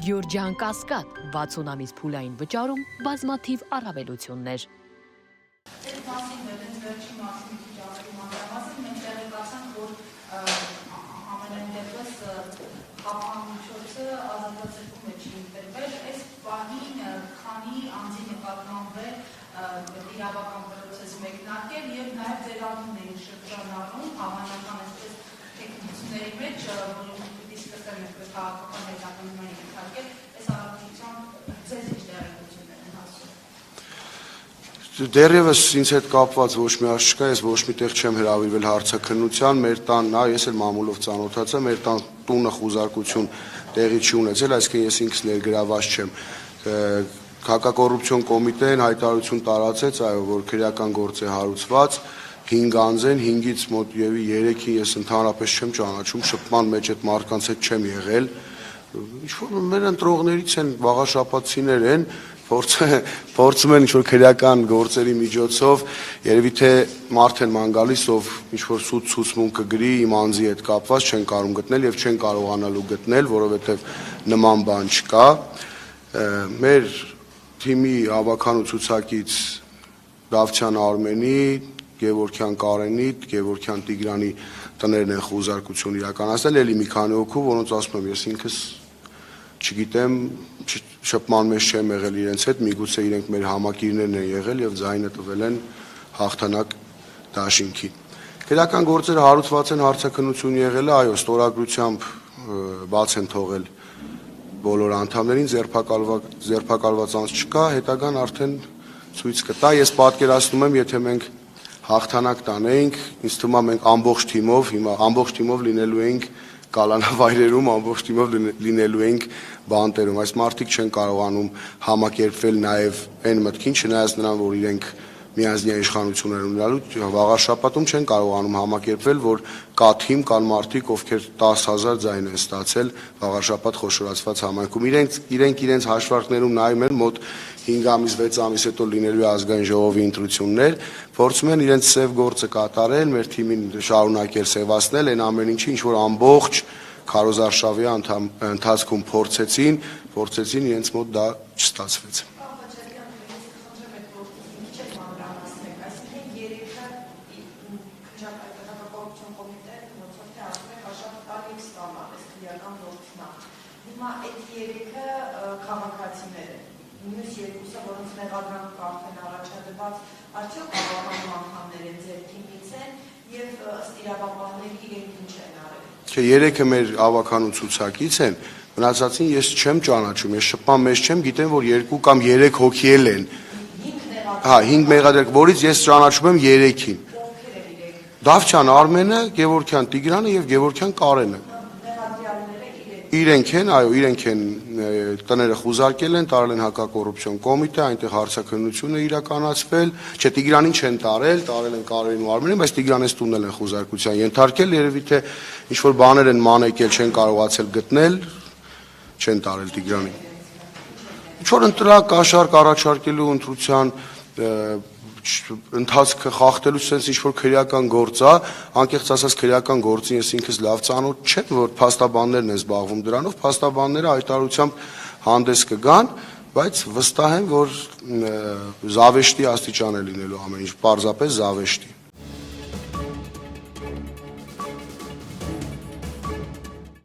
Գյորջյան Կասկադ 60 ամիս փուլային վճարում բազմաթիվ առավելություններ։ Այդ մասին վերջին մասին ճանաչելու մանրամասն մենք տեղեկացանք, որ ամենայն դեպս խափանմիջոցը ազատացում է չի ընտրվել, այս պահին քանի անձի նկատմամբ է իրավական պրոցես մեկնարկել եւ նաեւ ձերանում էին շրջանառում հավանական այսպես տեխնիկությունների մեջ, որոնք պիտի սկսեն քաղաքական հետաքննումների ենթարկել, այս առավելությամբ ձեզ ինչ տեղեկություններ են հասցրել։ Դեռևս ինձ հետ կապված ոչ մի աչք չկա, ես ոչ միտեղ չեմ հրավիրվել հարցաքննության, մեր տանն է, ես էլ մամուլով ծանոթացա, մեր տունը խուզարկություն տեղի չի ունեցել, այսինքն ես ինքս ներգրաված չեմ։ Հակակոռուպցիոն կոմիտեն հայտարարություն տարածեց, այո, որ քրեական գործ է հարուցված, 5 անձ են, 5-ից մոտ եւի 3-ին ես ընդհանրապես չեմ ճանաչում, շփման մեջ այդ մարդկանց հետ չեմ եղել։ Ինչ-որ մեր ընտրողներից են, վաղաշաբաթցիներ են, փորձում են ինչ-որ քրեական գործերի միջոցով, երևի թե մարդ են ման գալիս, ով ինչ-որ սուտ ցուցմունք կգրի իմ անձի հետ կապված, չեն կարող գտնել եւ չեն կարողանալու գտնել, որովհետեւ նման բան չկա։ Մեր թիմի հավաքանու ցուցակից Դավթյան Արմենի, Գևորգյան Կարենի, Գևորգյան Տիգրանի տներն են խուզարկություն իրականացնել, ելի մի քանի հոգու, որոնց ասում եմ ես ինքս չգիտեմ, շփման մեջ չեմ եղել իրենց հետ, միգուցե իրենք մեր համակիրներն են եղել եւ ձայնը տվել են հաղթանակ դաշինքին։ Քրեական գործերը հարուցված են, հարցաքննություն եղել է, այո, ստորագրությամբ բաց են թողել բոլոր անդամներին, ձերբակալված անձ չկա, հետագան արդեն ցույց կտա։ Ես պատկերացնում եմ, եթե մենք հաղթանակ տանեինք, ինձ թվում է մենք ամբողջ թիմով, հիմա ամբողջ թիմով լինելու էինք կալանավայրերում, ամբողջ թիմով լինելու էինք բանտերում։ Այս մարդիկ չեն կարողանում համակերպվել նաև այն մտքին, չնայած նրան, որ իրենք միանձնյա իշխանություն են ունենալու, վաղաշաբաթում չեն կարողանում համակերպվել, որ կա թիմ, կան մարդիկ, ովքեր 10,000 ձայն են ստացել վաղաշաբաթ խոշորացված համայնքում։ Իրենք իրենց հաշվարկներում նայում են մոտ 5 ամիս, 6 ամիս հետո լինելու ազգային ժողովի ընտրություններ, փորձում են իրենց սև գործը կատարել, մեր թիմին շարունակել սևացնել, այն ամեն ինչի, ինչ որ ամբողջ քարոզարշավի ընթացքում փորձեցին, իրենց մոտ դա չստացվեց։ Հիմա այդ երեքը քաղաքացիներ են, մյուս երկուսը, որոնց մեղադրանք արդեն առաջադրված, արդյոք հավաքանու անդամներ են ձեր թիմից են եւ ըստ իրավապահների իրենք ինչ են արել։ Չէ, երեքը մեր հավաքանու ցուցակից են, մնացածին ես չեմ ճանաչում, ես շփման մեջ չեմ, գիտեմ, որ 2 կամ 3 հոգի են։ 5 մեղադրանք, որից ես ճանաչում եմ 3-ին։ Ովքեր են իրենք։ Դավթյան Արմենը, Գևորգյան Տիգրանը եւ Գևորգյան Կարենը։ Իրենք են, այո, իրենք են տները խուզարկել են, տարել են հակակոռուպցիոն կոմիտե, այնտեղ հարցաքննություն է իրականացվել, չէ, Տիգրանին չեն տարել են Կարենին ու Արմենին, բայց Տիգրանից տուննել են խուզարկության ենթարկել, երևի թե ինչ-որ բաներ են մանեկել, չեն կարողացել գտնել, չեն տարել Տիգրանին։ Ինչ-որ ընտրակաշարք առաջարկելու ընտրության ընթացքը խախտելու sense ինչ-որ քրեական գործ է, անկեղծ ասած քրեական գործին ես ինքս լավ ծանոթ չեմ, որ փաստաբաններն են զբաղվում դրանով, փաստաբանները հայտարարությամբ հանդես կգան, բայց վստահ եմ, որ զավեշտի աստիճան է լինելու ամեն ինչ, պարզապես զավեշտի։